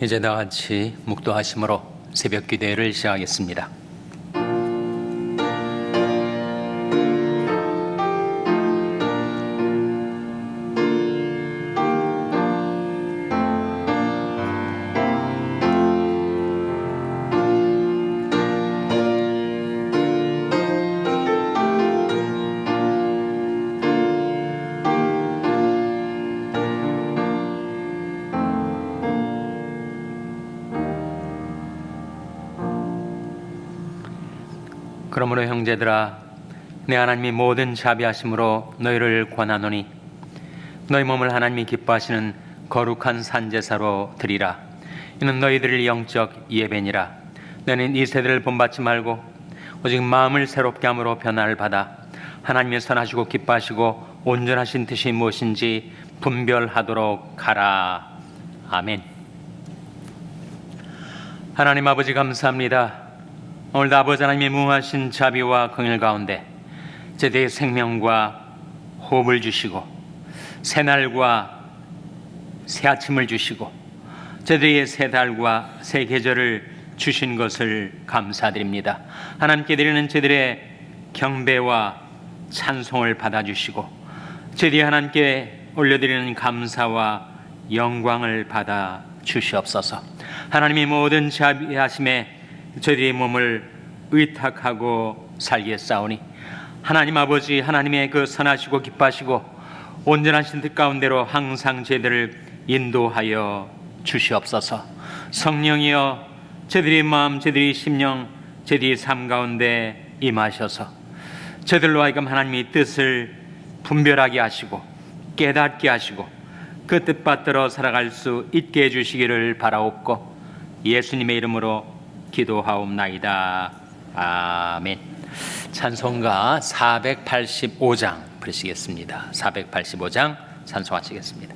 이제 다 같이 묵도하심으로 새벽 기도회를 시작하겠습니다. 그러므로 형제들아, 내 하나님이 모든 자비하심으로 너희를 권하노니 너희 몸을 하나님이 기뻐하시는 거룩한 산제사로 드리라. 이는 너희들의 영적 예배니라. 너희는 이 세대를 본받지 말고 오직 마음을 새롭게 함으로 변화를 받아 하나님의 선하시고 기뻐하시고 온전하신 뜻이 무엇인지 분별하도록 하라. 아멘. 하나님 아버지, 감사합니다. 오늘도 아버지 하나님의 무한하신 자비와 긍휼 가운데 제대의 생명과 호흡을 주시고 새날과 새 아침을 주시고 제대의 새 달과 새 계절을 주신 것을 감사드립니다. 하나님께 드리는 제들의 경배와 찬송을 받아주시고 제대의 하나님께 올려드리는 감사와 영광을 받아 주시옵소서. 하나님의 모든 자비하심에 저희들의 몸을 의탁하고 살겠사오니 하나님 아버지, 하나님의 그 선하시고 기뻐하시고 온전하신 뜻 가운데로 항상 저희들을 인도하여 주시옵소서. 성령이여, 저희들의 마음, 저희들의 심령, 저희들의 삶 가운데 임하셔서 저희들로 하여금 하나님의 뜻을 분별하게 하시고 깨닫게 하시고 그 뜻받들어 살아갈 수 있게 해주시기를 바라옵고 예수님의 이름으로 기도하옵나이다. 아멘. 찬송가 485장 부르시겠습니다. 485장 찬송하시겠습니다.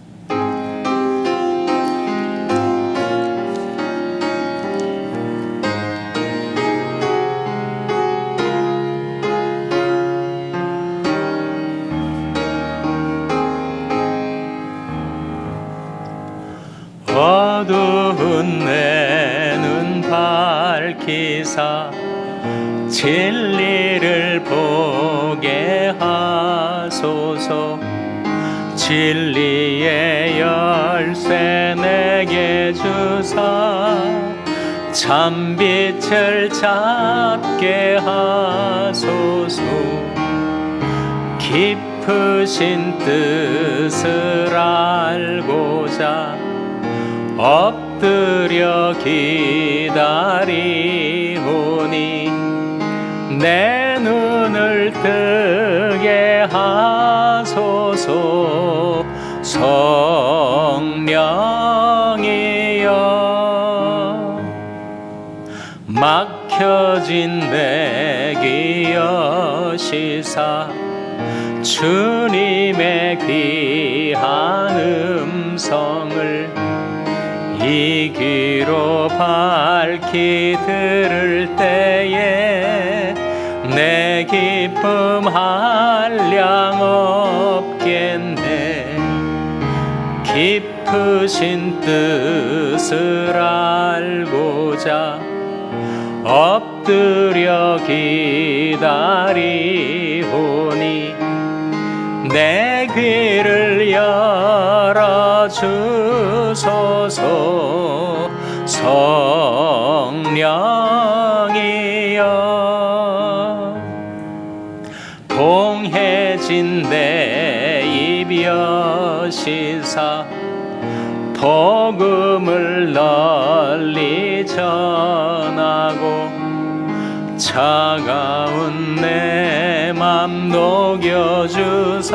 어두운 내 눈 밝히사 진리를 보게 하소서. 진리의 열쇠 내게 주사 참빛을 잡게 하소서. 깊으신 뜻을 알고자 엎드려 기다리오니 내 눈을 뜨게 하소서. 성령이여, 막혀진 내 귀 여시사 주님의 귀한 음성을 이 귀로 밝히 들을 때에 내 기쁨 한량 없겠네. 깊으신 뜻을 알고자 엎드려 기다리오니 내 귀를 열어주소서. 성령이여, 봉해진 내 입 여시사 복음을 널리 전하고 차가운 내 맘 녹여주사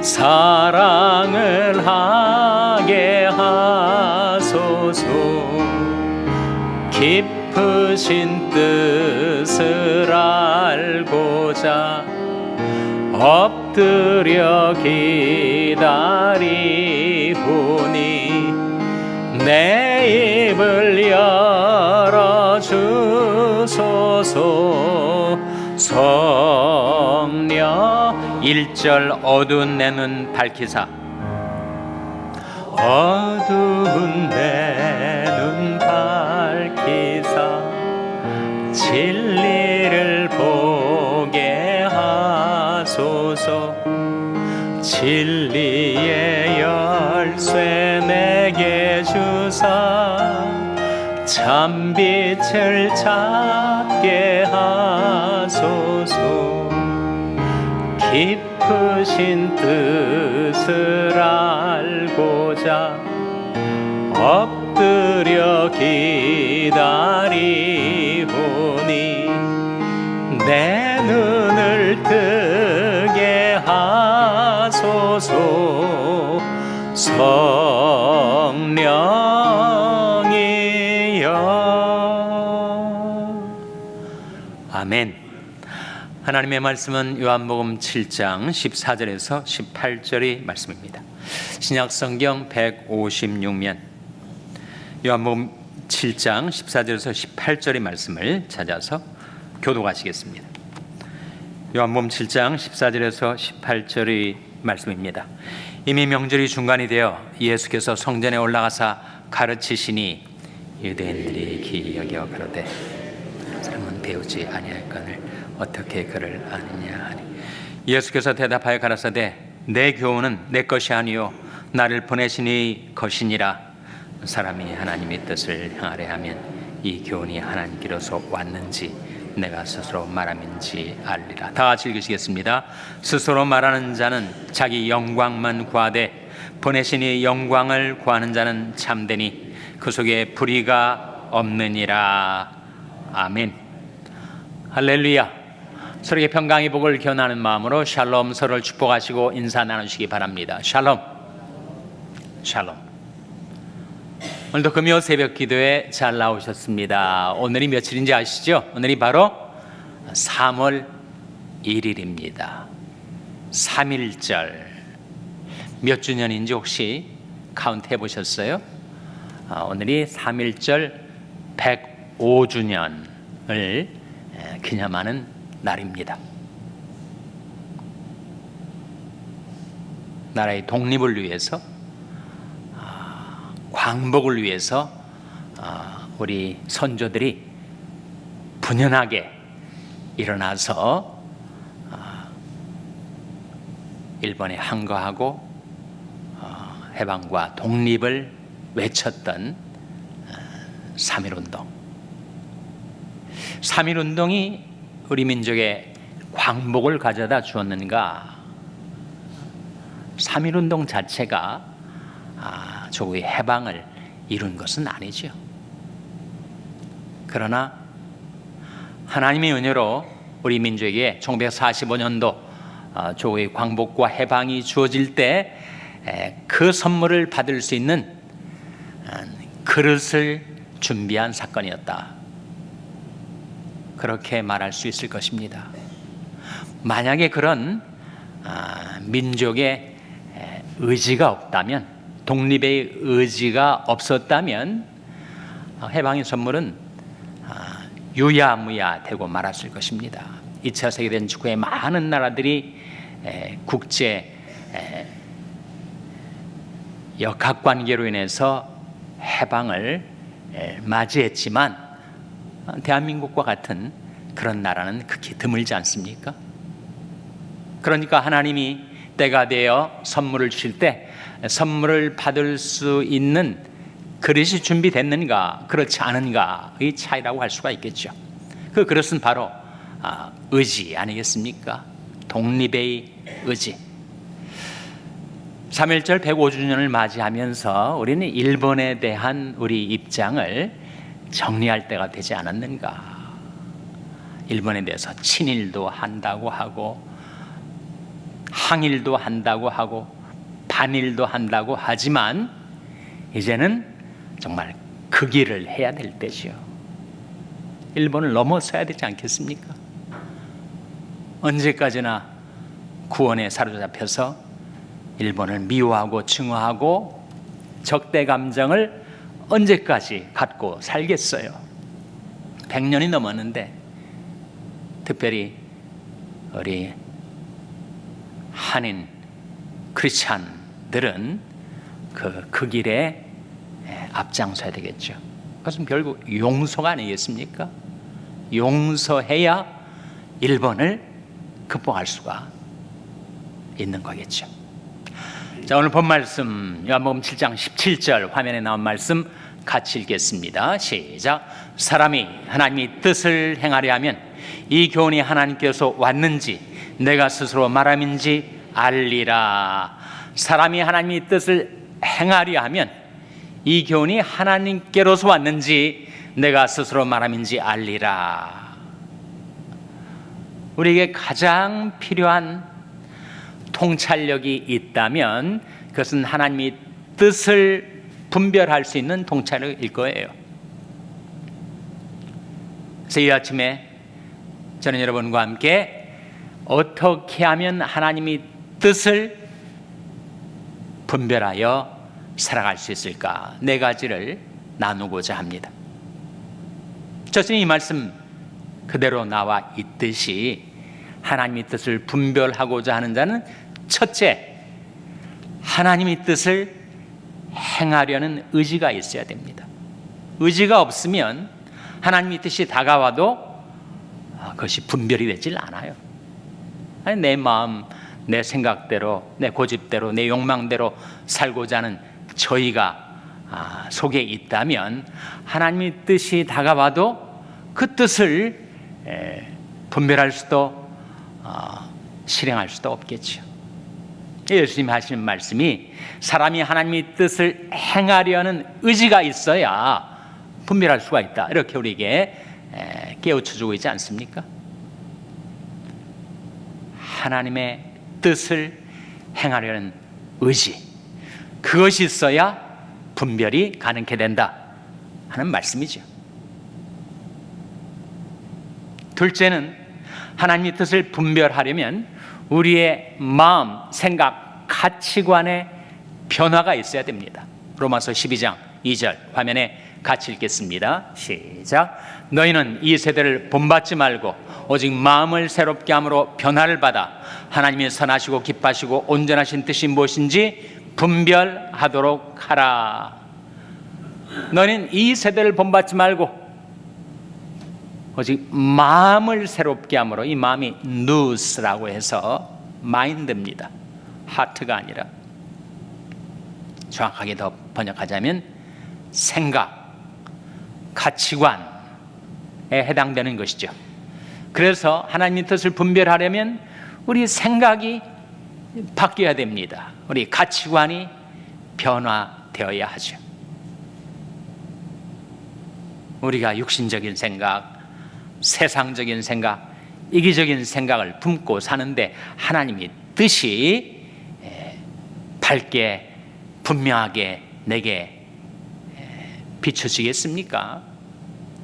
사랑을 하게 하소서. 깊으신 뜻을 알고자 엎드려 기다리오니 내 입을 열어주소서. 성령 1절 어두운 내 눈 밝히사 어두운 내 눈 밝히사 진리를 보게 하소서. 진리의 열쇠 내게 주사 참빛을 찾게 하소서. 깊으신 뜻을 알고자 엎드려 기다리오니 내 눈을 뜨게 하소서. 성령이여. 아멘. 하나님의 말씀은 요한복음 7장 14절에서 18절의 말씀입니다. 신약성경 156면 요한복음 7장 14절에서 18절의 말씀을 찾아서 교독하시겠습니다. 요한복음 7장 14절에서 18절의 말씀입니다. 이미 명절이 중간이 되어 예수께서 성전에 올라가사 가르치시니 유대인들이 기여겨 가로되 사람은 배우지 아니할거늘 어떻게 그를 아느냐 하니 예수께서 대답하여 가라사대 내 교훈은 내 것이 아니요 나를 보내신 이 것이니라. 사람이 하나님의 뜻을 행하려 하면 이 교훈이 하나님께로서 왔는지 내가 스스로 말함인지 알리라. 다 같이 읽으시겠습니다. 스스로 말하는 자는 자기 영광만 구하되 보내신 이 영광을 구하는 자는 참되니 그 속에 불의가 없느니라. 아멘. 할렐루야. 서로에게 평강의 복을 기원하는 마음으로 샬롬, 서로를 축복하시고 인사 나누시기 바랍니다. 샬롬. 샬롬. 오늘도 금요 새벽 기도에 잘 나오셨습니다. 오늘이 며칠인지 아시죠? 오늘이 바로 3월 1일입니다. 3.1절. 몇 주년인지 혹시 카운트 해보셨어요? 오늘이 3.1절 105주년을 기념하는 날입니다. 나라의 독립을 위해서, 광복을 위해서 우리 선조들이 분연하게 일어나서 일본에 항거하고 해방과 독립을 외쳤던 3.1운동. 3.1운동이 우리 민족의 광복을 가져다 주었는가? 3.1운동 자체가 조국의 해방을 이룬 것은 아니죠. 그러나 하나님의 은혜로 우리 민족에게 1945년도 조국의 광복과 해방이 주어질 때 그 선물을 받을 수 있는 그릇을 준비한 사건이었다. 그렇게 말할 수 있을 것입니다. 만약에 그런 민족의 의지가 없다면, 독립의 의지가 없었다면 해방의 선물은 유야무야 되고 말았을 것입니다. 2차 세계대전 직후에 많은 나라들이 국제 역학관계로 인해서 해방을 맞이했지만 대한민국과 같은 그런 나라는 극히 드물지 않습니까? 그러니까 하나님이 때가 되어 선물을 주실 때 선물을 받을 수 있는 그릇이 준비됐는가 그렇지 않은가의 차이라고 할 수가 있겠죠. 그 그릇은 바로 의지 아니겠습니까? 독립의 의지. 3.1절 105주년을 맞이하면서 우리는 일본에 대한 우리 입장을 정리할 때가 되지 않았는가. 일본에 대해서 친일도 한다고 하고 항일도 한다고 하고 반일도 한다고 하지만 이제는 정말 그 길을 해야 될 때죠. 일본을 넘어서야 되지 않겠습니까? 언제까지나 구원에 사로잡혀서 일본을 미워하고 증오하고 적대 감정을 언제까지 갖고 살겠어요? 100년이 넘었는데 특별히 우리 한인 크리스찬들은 그 길에 앞장서야 되겠죠. 그것은 결국 용서가 아니겠습니까? 용서해야 1번을 극복할 수가 있는 거겠죠. 자, 오늘 본 말씀 요한복음 7장 17절 화면에 나온 말씀 같이 읽겠습니다. 시작. 사람이 하나님의 뜻을 행하려 하면 이 교훈이 하나님께서 왔는지 내가 스스로 말함인지 알리라. 사람이 하나님의 뜻을 행하려 하면 이 교훈이 하나님께로서 왔는지 내가 스스로 말함인지 알리라. 우리에게 가장 필요한 통찰력이 있다면 그것은 하나님의 뜻을 분별할 수 있는 통찰력일 거예요. 그래서 이 아침에 저는 여러분과 함께 어떻게 하면 하나님의 뜻을 분별하여 살아갈 수 있을까? 4가지를 나누고자 합니다. 첫째는 이 말씀 그대로 나와 있듯이 하나님의 뜻을 분별하고자 하는 자는 첫째, 하나님의 뜻을 행하려는 의지가 있어야 됩니다. 의지가 없으면 하나님의 뜻이 다가와도 그것이 분별이 되질 않아요. 아니, 내 마음, 내 생각대로, 내 고집대로, 내 욕망대로 살고자 하는 저희가 속에 있다면 하나님의 뜻이 다가와도 그 뜻을 분별할 수도 실행할 수도 없겠죠. 예수님이 하시는 말씀이 사람이 하나님의 뜻을 행하려는 의지가 있어야 분별할 수가 있다, 이렇게 우리에게 깨우쳐주고 있지 않습니까? 하나님의 뜻을 행하려는 의지, 그것이 있어야 분별이 가능케 된다 하는 말씀이죠. 둘째는 하나님의 뜻을 분별하려면 우리의 마음, 생각, 가치관의 변화가 있어야 됩니다. 로마서 12장 2절 화면에 같이 읽겠습니다. 시작. 너희는 이 세대를 본받지 말고 오직 마음을 새롭게 함으로 변화를 받아 하나님의 선하시고 기뻐하시고 온전하신 뜻이 무엇인지 분별하도록 하라. 너희는 이 세대를 본받지 말고 오직 마음을 새롭게 함으로, 이 마음이 누스라고 해서 마인드입니다. 하트가 아니라, 정확하게 더 번역하자면 생각, 가치관에 해당되는 것이죠. 그래서 하나님의 뜻을 분별하려면 우리 생각이 바뀌어야 됩니다. 우리 가치관이 변화되어야 하죠. 우리가 육신적인 생각, 세상적인 생각, 이기적인 생각을 품고 사는데 하나님의 뜻이 밝게 분명하게 내게 비춰지겠습니까?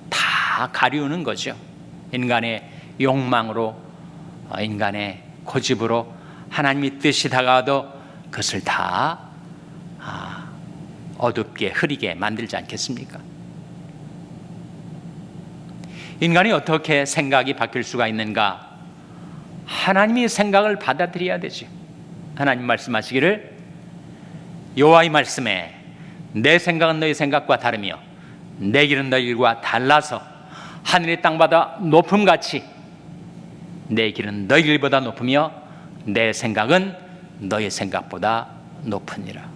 다 가리우는 거죠. 인간의 욕망으로, 인간의 고집으로 하나님의 뜻이 다가와도 그것을 다 어둡게 흐리게 만들지 않겠습니까? 인간이 어떻게 생각이 바뀔 수가 있는가? 하나님의 생각을 받아들여야 되죠. 하나님 말씀하시기를 여호와의 말씀에 내 생각은 너희 생각과 다르며 내 길은 너희 길과 달라서 하늘의 땅보다 높음같이 내 길은 너희 길보다 높으며 내 생각은 너희 생각보다 높으니라.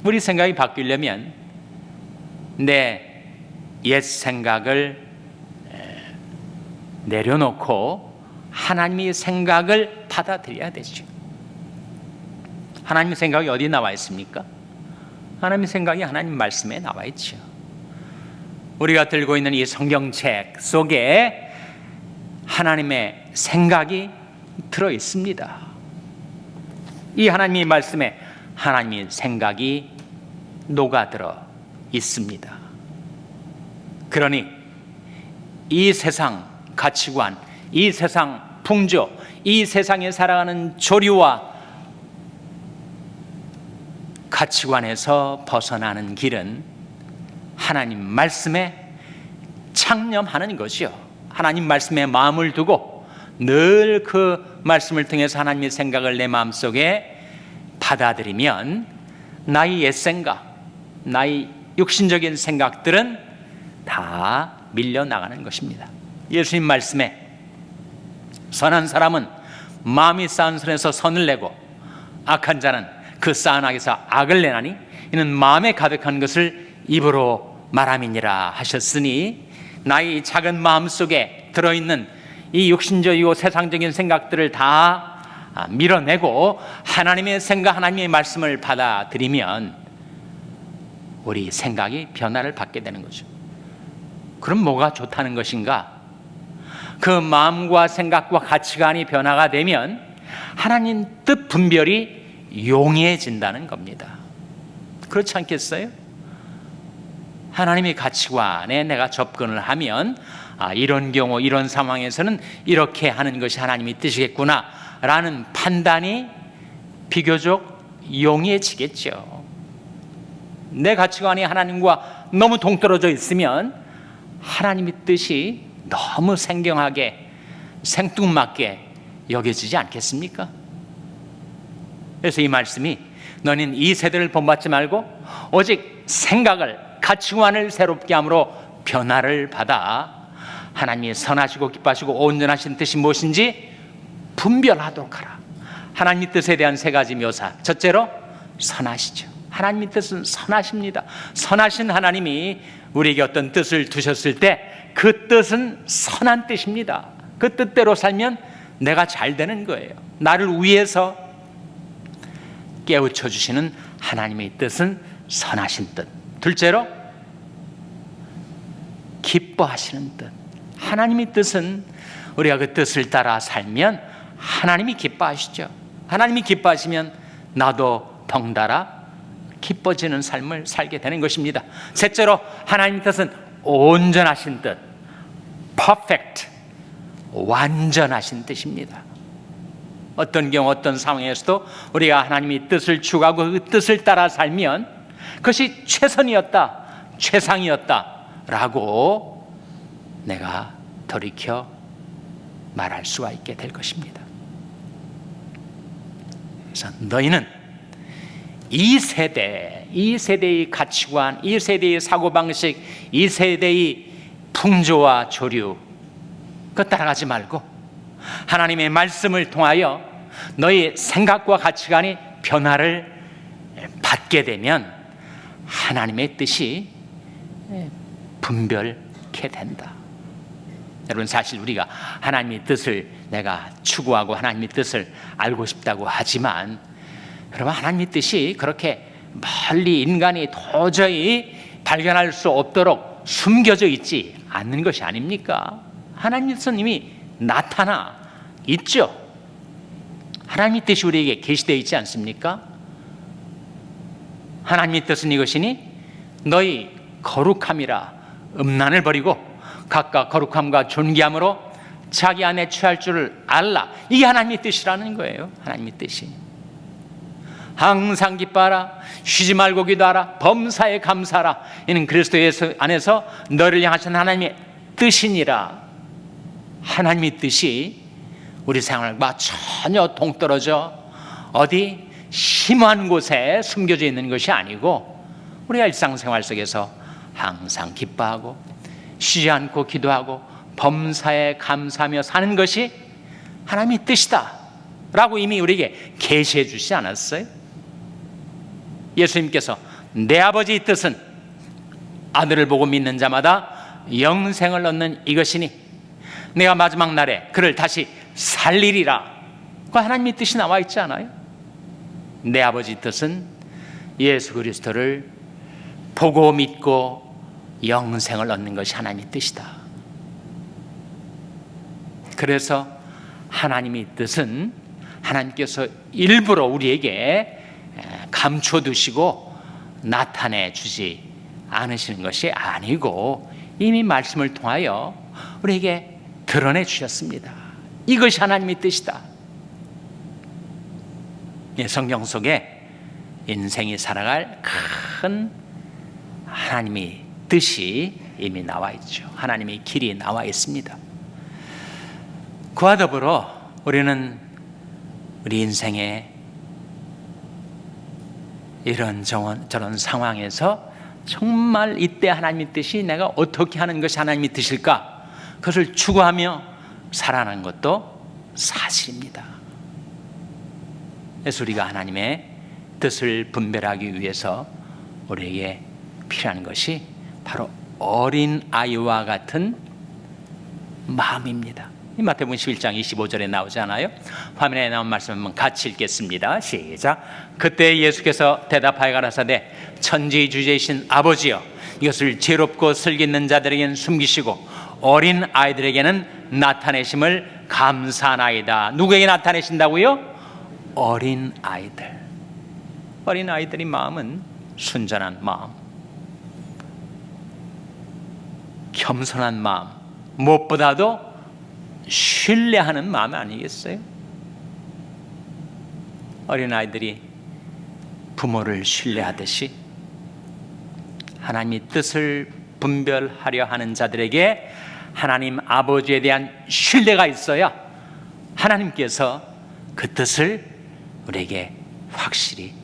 우리 생각이 바뀌려면 내 옛 생각을 내려놓고 하나님의 생각을 받아들여야 되죠. 하나님의 생각이 어디 나와 있습니까? 하나님의 생각이 하나님 말씀에 나와 있죠. 우리가 들고 있는 이 성경책 속에 하나님의 생각이 들어 있습니다. 이 하나님의 말씀에 하나님의 생각이 녹아들어 있습니다. 그러니 이 세상 가치관, 이 세상 풍조, 이 세상에 살아가는 조류와 가치관에서 벗어나는 길은 하나님 말씀에 창념하는 것이요, 하나님 말씀에 마음을 두고 늘 그 말씀을 통해서 하나님의 생각을 내 마음속에 받아들이면 나의 옛 생각, 나의 육신적인 생각들은 다 밀려나가는 것입니다. 예수님 말씀에 선한 사람은 마음이 쌓은 선에서 선을 내고 악한 자는 그 쌓은 악에서 악을 내나니 이는 마음에 가득한 것을 입으로 말함이니라 하셨으니, 나의 작은 마음 속에 들어있는 이 육신적이고 세상적인 생각들을 다 밀어내고 하나님의 생각, 하나님의 말씀을 받아들이면 우리 생각이 변화를 받게 되는 거죠. 그럼 뭐가 좋다는 것인가? 그 마음과 생각과 가치관이 변화가 되면 하나님 뜻 분별이 용이해진다는 겁니다. 그렇지 않겠어요? 하나님의 가치관에 내가 접근을 하면 이런 경우 이런 상황에서는 이렇게 하는 것이 하나님의 뜻이겠구나 라는 판단이 비교적 용이해지겠죠. 내 가치관이 하나님과 너무 동떨어져 있으면 하나님의 뜻이 너무 생경하게 생뚱맞게 여겨지지 않겠습니까? 그래서 이 말씀이 너는 이 세대를 본받지 말고 오직 생각을, 가치관을 새롭게 함으로 변화를 받아 하나님의 선하시고 기뻐하시고 온전하신 뜻이 무엇인지 분별하도록 하라. 하나님의 뜻에 대한 세 가지 묘사. 첫째로 선하시죠. 하나님의 뜻은 선하십니다. 선하신 하나님이 우리에게 어떤 뜻을 두셨을 때 그 뜻은 선한 뜻입니다. 그 뜻대로 살면 내가 잘 되는 거예요. 나를 위해서 깨우쳐 주시는 하나님의 뜻은 선하신 뜻. 둘째로 기뻐하시는 뜻. 하나님의 뜻은 우리가 그 뜻을 따라 살면 하나님이 기뻐하시죠. 하나님이 기뻐하시면 나도 덩달아 기뻐지는 삶을 살게 되는 것입니다. 셋째로 하나님의 뜻은 온전하신 뜻, perfect, 완전하신 뜻입니다. 어떤 경우 어떤 상황에서도 우리가 하나님의 뜻을 추구하고 그 뜻을 따라 살면 그것이 최선이었다, 최상이었다 라고 내가 돌이켜 말할 수가 있게 될 것입니다. 그래서 너희는 이 세대의 가치관, 이 세대의 사고방식, 이 세대의 풍조와 조류 그거 따라가지 말고 하나님의 말씀을 통하여 너희 생각과 가치관이 변화를 받게 되면 하나님의 뜻이 분별케 된다. 여러분, 사실 우리가 하나님의 뜻을 내가 추구하고 하나님의 뜻을 알고 싶다고 하지만 여러분, 하나님의 뜻이 그렇게 멀리 인간이 도저히 발견할 수 없도록 숨겨져 있지 않는 것이 아닙니까? 하나님의 뜻은 이미 나타나 있죠. 하나님의 뜻이 우리에게 계시되어 있지 않습니까? 하나님의 뜻은 이것이니 너희 거룩함이라 음란을 버리고 각각 거룩함과 존귀함으로 자기 안에 취할 줄을 알라. 이게 하나님의 뜻이라는 거예요. 하나님의 뜻이. 항상 기뻐하라. 쉬지 말고 기도하라. 범사에 감사하라. 이는 그리스도 예수 안에서 너를 향하신 하나님의 뜻이니라. 하나님의 뜻이 우리 생활과 전혀 동떨어져 어디 심한 곳에 숨겨져 있는 것이 아니고 우리가 일상생활 속에서 항상 기뻐하고 쉬지 않고 기도하고 범사에 감사하며 사는 것이 하나님의 뜻이다 라고 이미 우리에게 계시해 주시지 않았어요? 예수님께서 내 아버지의 뜻은 아들을 보고 믿는 자마다 영생을 얻는 이것이니 내가 마지막 날에 그를 다시 살리리라. 그 하나님의 뜻이 나와 있지 않아요? 내 아버지의 뜻은 예수 그리스도를 보고 믿고 영생을 얻는 것이 하나님의 뜻이다. 그래서 하나님의 뜻은 하나님께서 일부러 우리에게 감춰두시고 나타내 주지 않으시는 것이 아니고 이미 말씀을 통하여 우리에게 드러내 주셨습니다. 이것이 하나님의 뜻이다. 성경 속에 인생이 살아갈 큰 하나님의 뜻이 이미 나와 있죠. 하나님의 길이 나와 있습니다. 그와 더불어 우리는 우리 인생에 이런 저런 상황에서 정말 이때 하나님의 뜻이 내가 어떻게 하는 것이 하나님의 뜻일까? 그것을 추구하며 살아가는 것도 사실입니다. 그래서 우리가 하나님의 뜻을 분별하기 위해서 우리에게 필요한 것이 바로 어린 아이와 같은 마음입니다. 마태복음 11장 25절에 나오잖아요. 화면에 나온 말씀 한번 같이 읽겠습니다. 시작. 그때 예수께서 대답하여 가라사대 천지 주제이신 아버지여, 이것을 죄롭고 슬기는 자들에게는 숨기시고 어린 아이들에게는 나타내심을 감사하나이다. 누구에게 나타내신다고요? 어린 아이들. 어린 아이들의 마음은 순전한 마음, 겸손한 마음, 무엇보다도 신뢰하는 마음 아니겠어요? 어린아이들이 부모를 신뢰하듯이 하나님의 뜻을 분별하려 하는 자들에게 하나님 아버지에 대한 신뢰가 있어야 하나님께서 그 뜻을 우리에게 확실히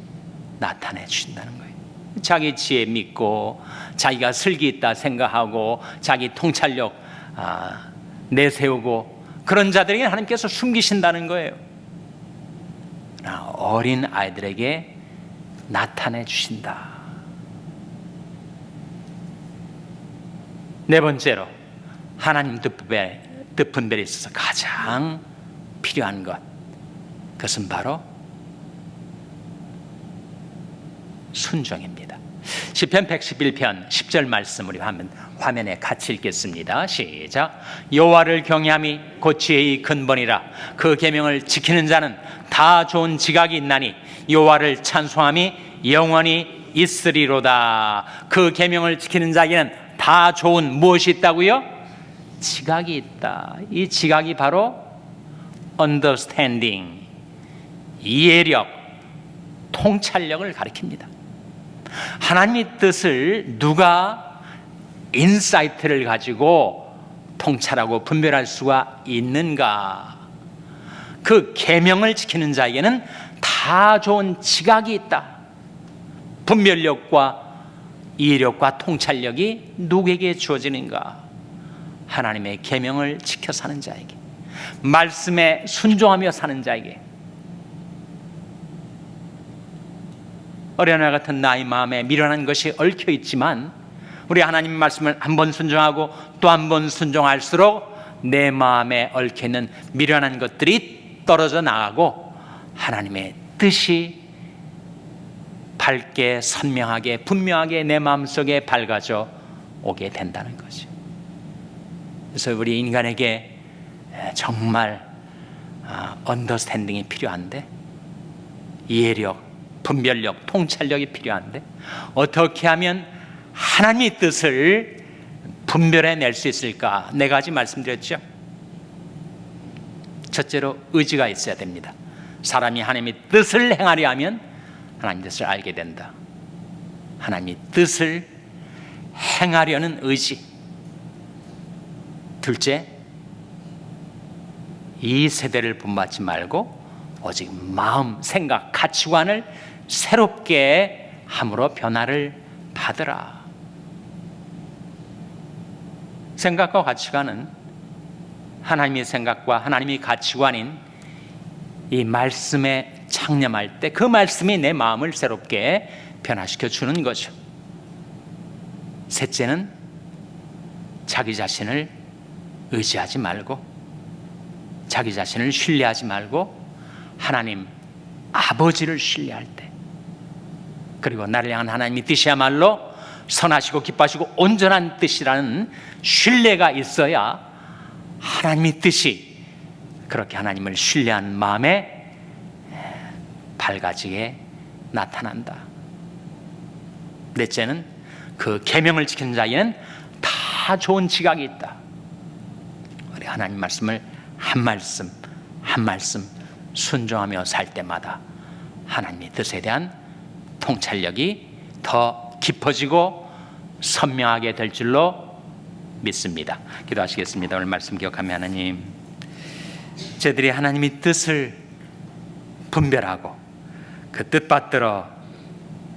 나타내 주신다는 거예요. 자기 지혜 믿고 자기가 슬기 있다 생각하고 자기 통찰력 내세우고 그런 자들에게 하나님께서 숨기신다는 거예요. 어린 아이들에게 나타내 주신다. 네 번째로 하나님 뜻 분별에 있어서 가장 필요한 것, 그것은 바로 순종입니다. 시편 111편 10절 말씀 우리 화면에 같이 읽겠습니다. 시작. 여호와를 경외함이 곧 지혜의 근본이라. 그 계명을 지키는 자는 다 좋은 지각이 있나니 여호와를 찬송함이 영원히 있으리로다. 그 계명을 지키는 자에게는 다 좋은 무엇이 있다고요? 지각이 있다. 이 지각이 바로 understanding, 이해력, 통찰력을 가리킵니다. 하나님의 뜻을 누가 인사이트를 가지고 통찰하고 분별할 수가 있는가? 그 계명을 지키는 자에게는 다 좋은 지각이 있다. 분별력과 이해력과 통찰력이 누구에게 주어지는가? 하나님의 계명을 지켜 사는 자에게, 말씀에 순종하며 사는 자에게. 어린아이 같은 나의 마음에 미련한 것이 얽혀 있지만 우리 하나님 말씀을 한 번 순종하고 또 한 번 순종할수록 내 마음에 얽혀 있는 미련한 것들이 떨어져 나가고 하나님의 뜻이 밝게 선명하게 분명하게 내 마음속에 밝아져 오게 된다는 거죠. 그래서 우리 인간에게 정말 언더스탠딩이 필요한데, 이해력, 분별력, 통찰력이 필요한데, 어떻게 하면 하나님의 뜻을 분별해낼 수 있을까? 네 가지 말씀드렸죠. 첫째로 의지가 있어야 됩니다. 사람이 하나님의 뜻을 행하려 하면 하나님의 뜻을 알게 된다. 하나님의 뜻을 행하려는 의지. 둘째, 이 세대를 본받지 말고 오직 마음, 생각, 가치관을 새롭게 함으로 변화를 받으라. 생각과 가치관은 하나님의 생각과 하나님의 가치관인 이 말씀에 창념할 때 그 말씀이 내 마음을 새롭게 변화시켜 주는 거죠. 셋째는 자기 자신을 의지하지 말고, 자기 자신을 신뢰하지 말고 하나님 아버지를 신뢰할 때, 그리고 나를 향한 하나님의 뜻이야말로 선하시고 기뻐하시고 온전한 뜻이라는 신뢰가 있어야 하나님의 뜻이 그렇게 하나님을 신뢰한 마음에 밝아지게 나타난다. 넷째는 그 계명을 지키는 자에게는 다 좋은 지각이 있다. 우리 하나님 말씀을 한 말씀 한 말씀 순종하며 살 때마다 하나님의 뜻에 대한 통찰력이 더 깊어지고 선명하게 될 줄로 믿습니다. 기도하시겠습니다. 오늘 말씀 기억하며 하나님, 저희들이 하나님의 뜻을 분별하고 그 뜻받들어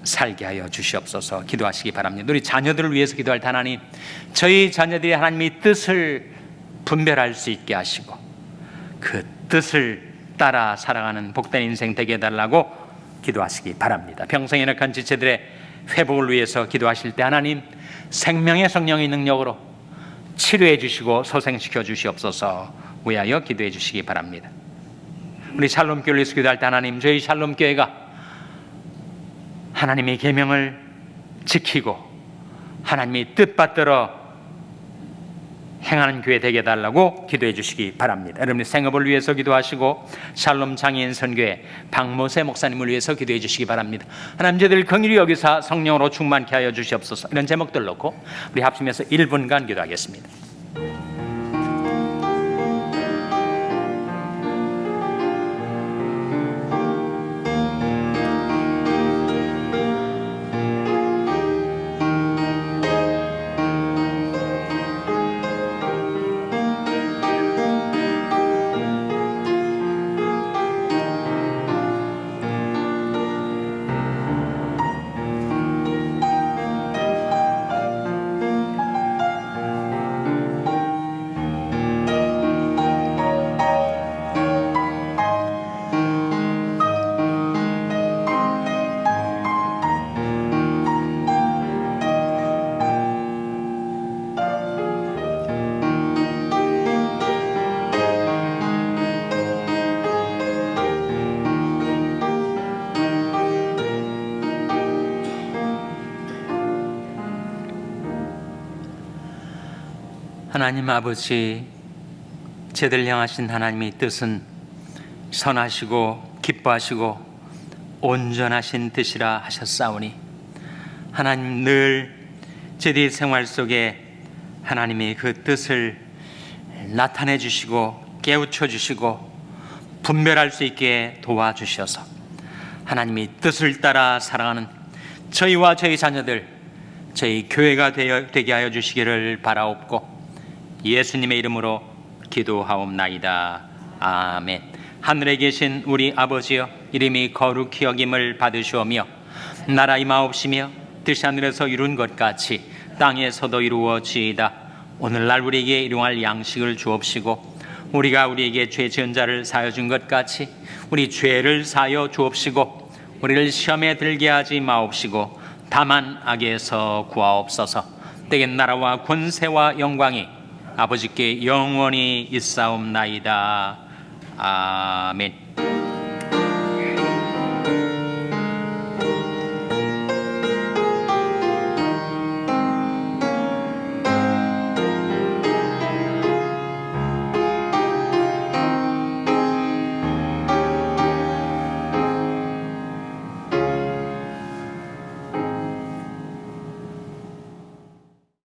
살게 하여 주시옵소서. 기도하시기 바랍니다. 우리 자녀들을 위해서 기도할 때 하나님, 저희 자녀들이 하나님의 뜻을 분별할 수 있게 하시고 그 뜻을 따라 살아가는 복된 인생 되게 해달라고 기도하시기 바랍니다. 평생에 연약한 지체들의 회복을 위해서 기도하실 때 하나님, 생명의 성령의 능력으로 치료해 주시고 소생시켜 주시옵소서 위하여 기도해 주시기 바랍니다. 우리 샬롬교회를 위해서 기도할 때 하나님, 저희 샬롬교회가 하나님의 계명을 지키고 하나님의 뜻받들어 행하는 교회 되게 해달라고 기도해 주시기 바랍니다. 여러분의 생업을 위해서 기도하시고 샬롬 장애인 선교회 박모세 목사님을 위해서 기도해 주시기 바랍니다. 하나님, 저희들 긍휼히 여기사 성령으로 충만케 하여 주시옵소서. 이런 제목들 놓고 우리 합심해서 1분간 기도하겠습니다. 하나님 아버지, 저희들 향하신 하나님의 뜻은 선하시고 기뻐하시고 온전하신 뜻이라 하셨사오니 하나님, 늘 저희들 생활 속에 하나님의 그 뜻을 나타내 주시고 깨우쳐 주시고 분별할 수 있게 도와주셔서 하나님의 뜻을 따라 살아가는 저희와 저희 자녀들, 저희 교회가 되게 하여 주시기를 바라옵고 예수님의 이름으로 기도하옵나이다. 아멘. 하늘에 계신 우리 아버지여, 이름이 거룩히 여김을 받으시오며 나라 임하옵시며 뜻이 하늘에서 이룬 것 같이 땅에서도 이루어지이다. 오늘날 우리에게 일용할 양식을 주옵시고 우리가 우리에게 죄 지은 자를 사하여 준 것 같이 우리 죄를 사하여 주옵시고 우리를 시험에 들게 하지 마옵시고 다만 악에서 구하옵소서. 때에 나라와 권세와 영광이 아버지께 영원히 있사옵나이다. 아멘.